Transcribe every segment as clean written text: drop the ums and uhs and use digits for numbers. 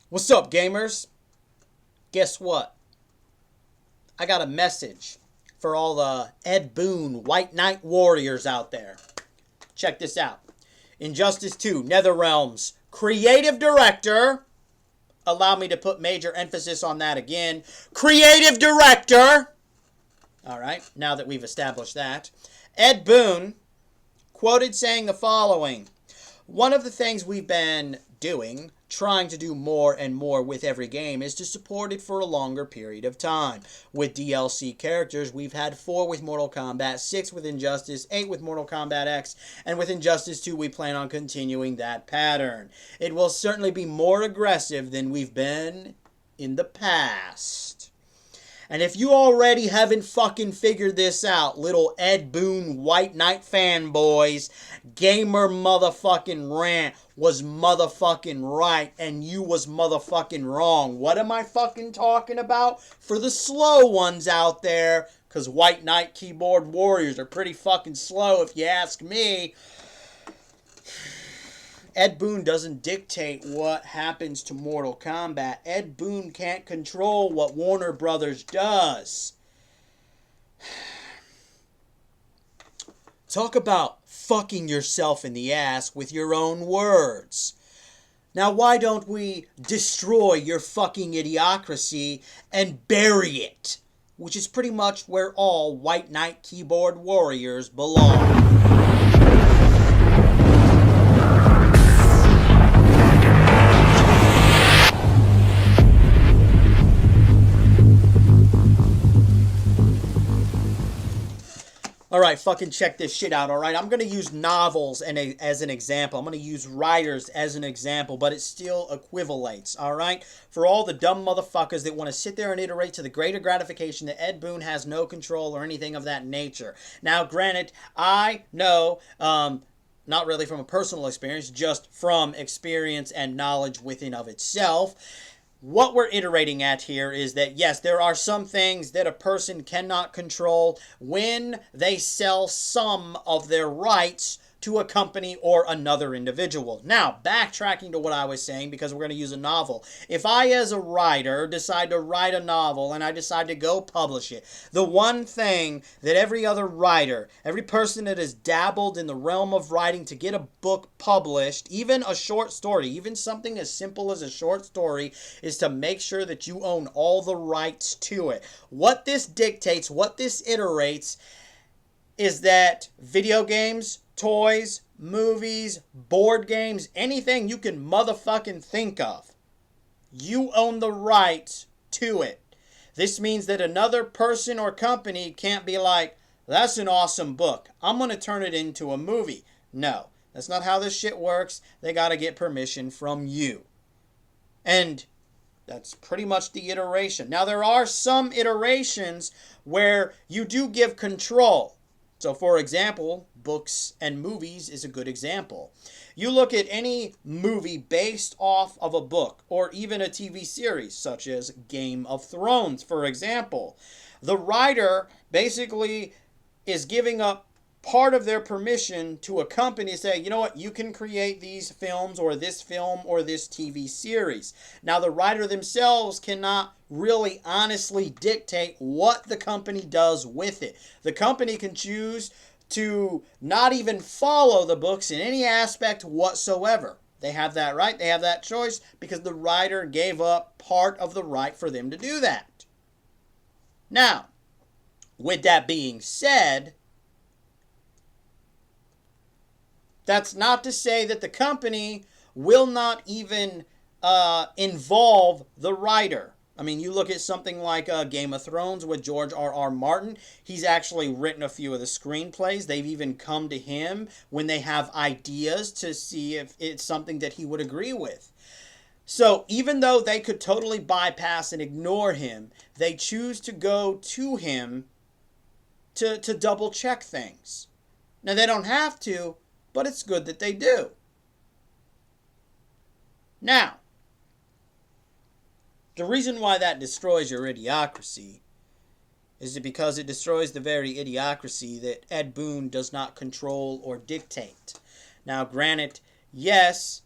What's up, gamers? Guess what? I got a message for all the Ed Boon White Knight warriors out there. Check this out. Injustice 2, NetherRealm's creative director. Allow me to put major emphasis on that again. Creative director. All right, now that we've established that. Ed Boon quoted saying the following. One of the things we've been doing, trying to do more and more with every game, is to support it for a longer period of time. With DLC characters, we've had 4 with Mortal Kombat, 6 with Injustice, 8 with Mortal Kombat X, and with Injustice 2 we plan on continuing that pattern. It will certainly be more aggressive than we've been in the past. And if you already haven't fucking figured this out, little Ed Boon White Knight fanboys, gamer motherfucking rant was motherfucking right and you was motherfucking wrong. What am I fucking talking about? For the slow ones out there, because White Knight keyboard warriors are pretty fucking slow if you ask me. Ed Boon doesn't dictate what happens to Mortal Kombat. Ed Boon can't control what Warner Brothers does. Talk about fucking yourself in the ass with your own words. Now why don't we destroy your fucking idiocracy and bury it? Which is pretty much where all White Knight keyboard warriors belong. Alright, fucking check this shit out, alright? I'm going to use novels as an example. I'm going to use writers as an example, but it still equivalates, alright? For all the dumb motherfuckers that want to sit there and iterate to the greater gratification that Ed Boon has no control or anything of that nature. Now, granted, I know, not really from a personal experience, just from experience and knowledge within of itself. What we're iterating at here is that, yes, there are some things that a person cannot control when they sell some of their rights to a company or another individual. Now, backtracking to what I was saying, because we're going to use a novel. If I, as a writer, decide to write a novel and I decide to go publish it, the one thing that every other writer, every person that has dabbled in the realm of writing to get a book published, even a short story, even something as simple as a short story, is to make sure that you own all the rights to it. What this dictates, what this iterates, is that video games, toys, movies, board games, anything you can motherfucking think of, you own the rights to it. This means that another person or company can't be like, that's an awesome book, I'm going to turn it into a movie. No, that's not how this shit works. They got to get permission from you. And that's pretty much the iteration. Now, there are some iterations where you do give control. So, for example, books and movies is a good example. You look at any movie based off of a book or even a TV series, such as Game of Thrones, for example. The writer basically is giving up part of their permission to a company to say, you know what, you can create these films or this film or this TV series. Now, the writer themselves cannot really honestly dictate what the company does with it. The company can choose to not even follow the books in any aspect whatsoever. They have that right, they have that choice, because the writer gave up part of the right for them to do that. Now, with that being said, that's not to say that the company will not even involve the writer. I mean, you look at something like Game of Thrones with George R.R. Martin. He's actually written a few of the screenplays. They've even come to him when they have ideas to see if it's something that he would agree with. So even though they could totally bypass and ignore him, they choose to go to him to double check things. Now, they don't have to, but it's good that they do. Now, the reason why that destroys your idiocracy is because it destroys the very idiocracy that Ed Boon does not control or dictate. Now, granted, yes,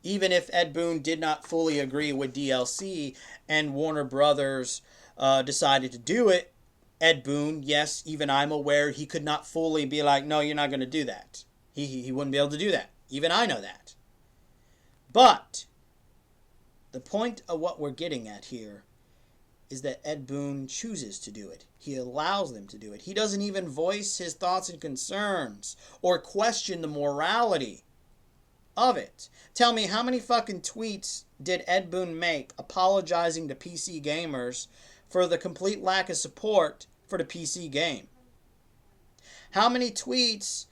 Even if Ed Boon did not fully agree with DLC and Warner Brothers decided to do it, Ed Boon, yes, even I'm aware he could not fully be like, no, you're not going to do that. He wouldn't be able to do that. Even I know that. But the point of what we're getting at here is that Ed Boon chooses to do it. He allows them to do it. He doesn't even voice his thoughts and concerns or question the morality of it. Tell me, how many fucking tweets did Ed Boon make apologizing to PC gamers for the complete lack of support for the PC game? How many tweets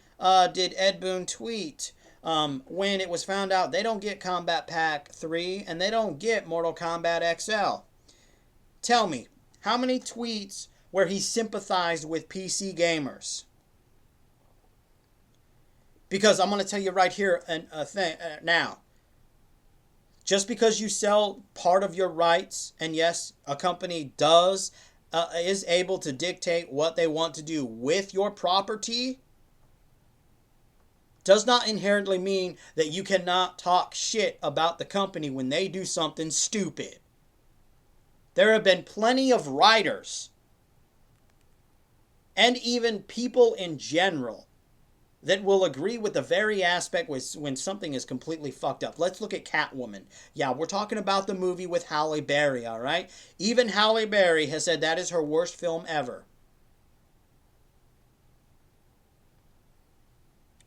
did Ed Boon tweet when it was found out they don't get Combat Pack 3 and they don't get Mortal Kombat XL? Tell me, how many tweets where he sympathized with PC gamers? Because I'm going to tell you right here a thing now. Just because you sell part of your rights, and yes, a company is able to dictate what they want to do with your property, does not inherently mean that you cannot talk shit about the company when they do something stupid. There have been plenty of writers and even people in general that will agree with the very aspect when something is completely fucked up. Let's look at Catwoman. Yeah, we're talking about the movie with Halle Berry, all right? Even Halle Berry has said that is her worst film ever.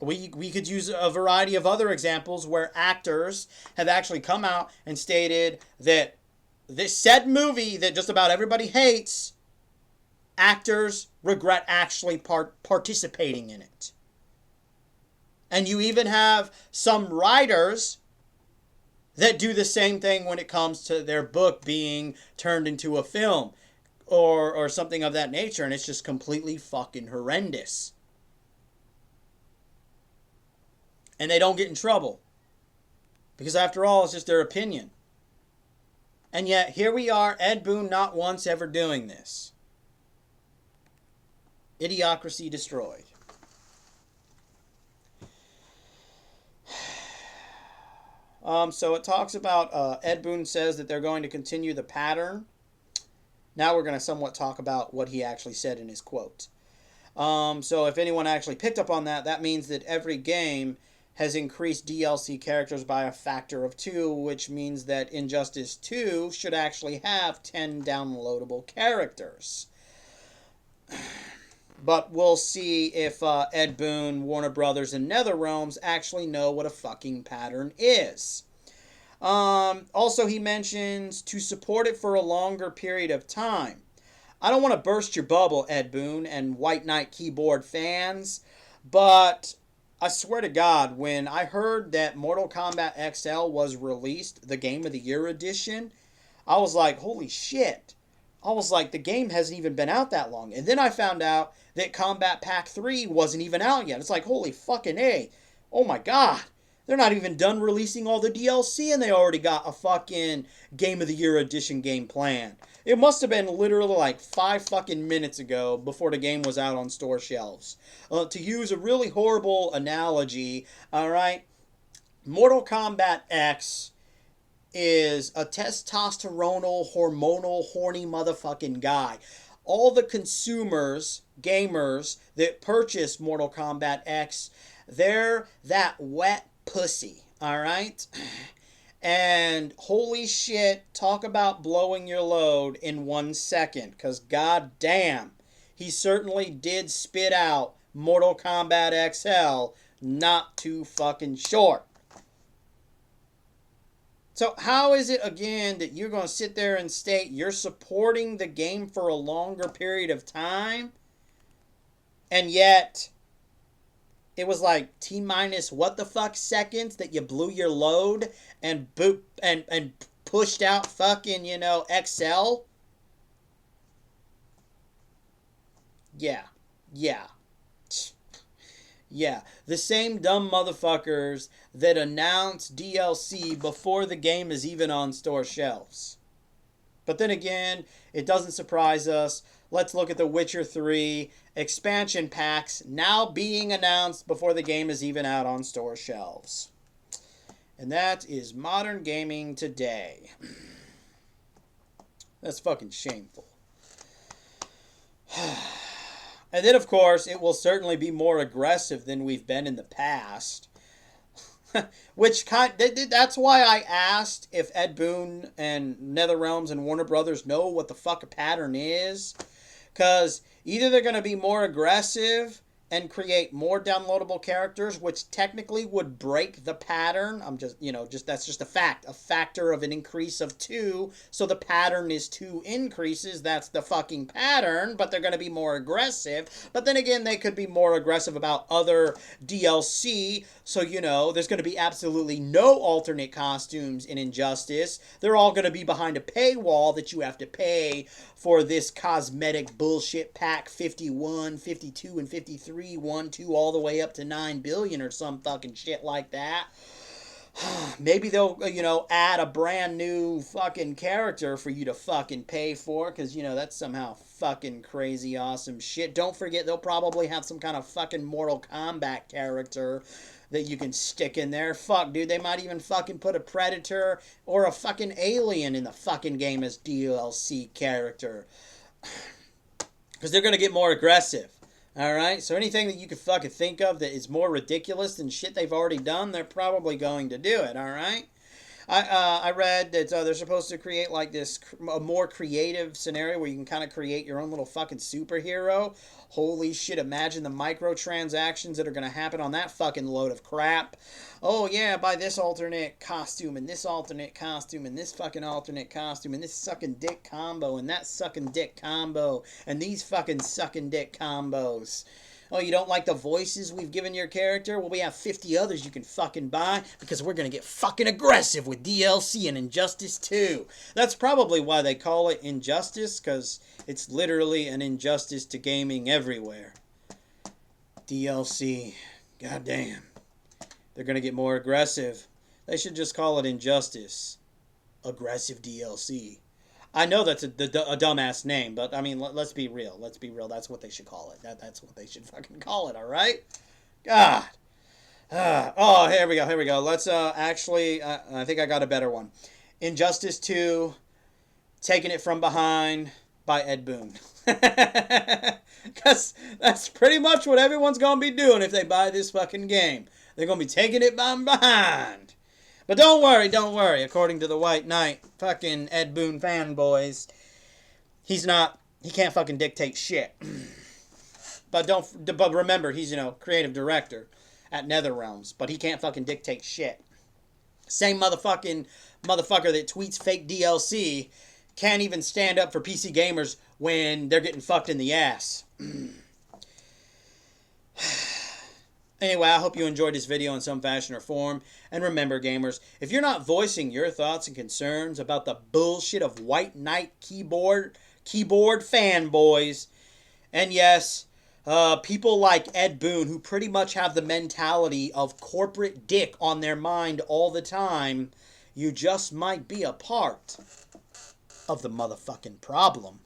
We could use a variety of other examples where actors have actually come out and stated that this said movie that just about everybody hates, actors regret actually participating in it. And you even have some writers that do the same thing when it comes to their book being turned into a film or something of that nature, and it's just completely fucking horrendous. And they don't get in trouble. Because after all, it's just their opinion. And yet, here we are, Ed Boon not once ever doing this. Idiocracy destroyed. So it talks about, Ed Boon says that they're going to continue the pattern. Now we're going to somewhat talk about what he actually said in his quote. So if anyone actually picked up on that, that means that every game has increased DLC characters by a factor of 2, which means that Injustice 2 should actually have 10 downloadable characters. But we'll see if Ed Boon, Warner Brothers, and NetherRealms actually know what a fucking pattern is. Also, he mentions to support it for a longer period of time. I don't want to burst your bubble, Ed Boon and White Knight Keyboard fans, but I swear to God, when I heard that Mortal Kombat XL was released, the Game of the Year edition, I was like, holy shit. I was like, the game hasn't even been out that long. And then I found out that Combat Pack 3 wasn't even out yet. It's like, holy fucking A. Oh my God. They're not even done releasing all the DLC and they already got a fucking Game of the Year edition game planned. It must have been literally like 5 fucking minutes ago before the game was out on store shelves. To use a really horrible analogy, alright, Mortal Kombat X is a testosteronal, hormonal, horny motherfucking guy. All the consumers, gamers that purchase Mortal Kombat X, they're that wet pussy, alright? And holy shit, talk about blowing your load in 1 second. Because goddamn, he certainly did spit out Mortal Kombat XL not too fucking short. So how is it, again, that you're going to sit there and state you're supporting the game for a longer period of time, and yet it was like T-minus what the fuck seconds that you blew your load and pushed out fucking, XL? Yeah. Yeah, the same dumb motherfuckers that announce DLC before the game is even on store shelves. But then again, it doesn't surprise us. Let's look at The Witcher 3 expansion packs now being announced before the game is even out on store shelves. And that is modern gaming today. That's fucking shameful. And then, of course, it will certainly be more aggressive than we've been in the past. That's why I asked if Ed Boon and NetherRealms and Warner Brothers know what the fuck a pattern is. Because either they're going to be more aggressive and create more downloadable characters, which technically would break the pattern. That's just a fact. A factor of an increase of 2. So the pattern is 2 increases. That's the fucking pattern. But they're going to be more aggressive. But then again, they could be more aggressive about other DLC. So, there's going to be absolutely no alternate costumes in Injustice. They're all going to be behind a paywall that you have to pay for this cosmetic bullshit pack 51, 52, and 53. 1, 2, all the way up to 9 billion or some fucking shit like that. Maybe they'll, add a brand new fucking character for you to fucking pay for, because, that's somehow fucking crazy awesome shit. Don't forget, they'll probably have some kind of fucking Mortal Kombat character that you can stick in there. Fuck, dude, they might even fucking put a Predator or a fucking alien in the fucking game as DLC character. Because they're going to get more aggressive. Alright, so anything that you could fucking think of that is more ridiculous than shit they've already done, they're probably going to do it, alright? I read that they're supposed to create like a more creative scenario where you can kind of create your own little fucking superhero. Holy shit, imagine the microtransactions that are going to happen on that fucking load of crap. Oh yeah, buy this alternate costume and this alternate costume and this fucking alternate costume and this sucking dick combo and that sucking dick combo and these fucking sucking dick combos. Oh, you don't like the voices we've given your character? Well, we have 50 others you can fucking buy because we're going to get fucking aggressive with DLC and Injustice 2. That's probably why they call it Injustice, because it's literally an injustice to gaming everywhere. DLC. Goddamn. They're going to get more aggressive. They should just call it Injustice. Aggressive DLC. I know that's a dumbass name, but I mean, let's be real. Let's be real. That's what they should call it. That's what they should fucking call it. All right. God. Oh, here we go. Let's actually. I think I got a better one. Injustice 2, Taking It From Behind by Ed Boon. Because that's pretty much what everyone's gonna be doing if they buy this fucking game. They're gonna be taking it from behind. But don't worry. According to the White Knight, fucking Ed Boon fanboys, he can't fucking dictate shit. But remember, he's, creative director at NetherRealms, but he can't fucking dictate shit. Same motherfucker that tweets fake DLC can't even stand up for PC gamers when they're getting fucked in the ass. Anyway, I hope you enjoyed this video in some fashion or form. And remember, gamers, if you're not voicing your thoughts and concerns about the bullshit of White Knight keyboard fanboys, and yes, people like Ed Boon, who pretty much have the mentality of corporate dick on their mind all the time, you just might be a part of the motherfucking problem.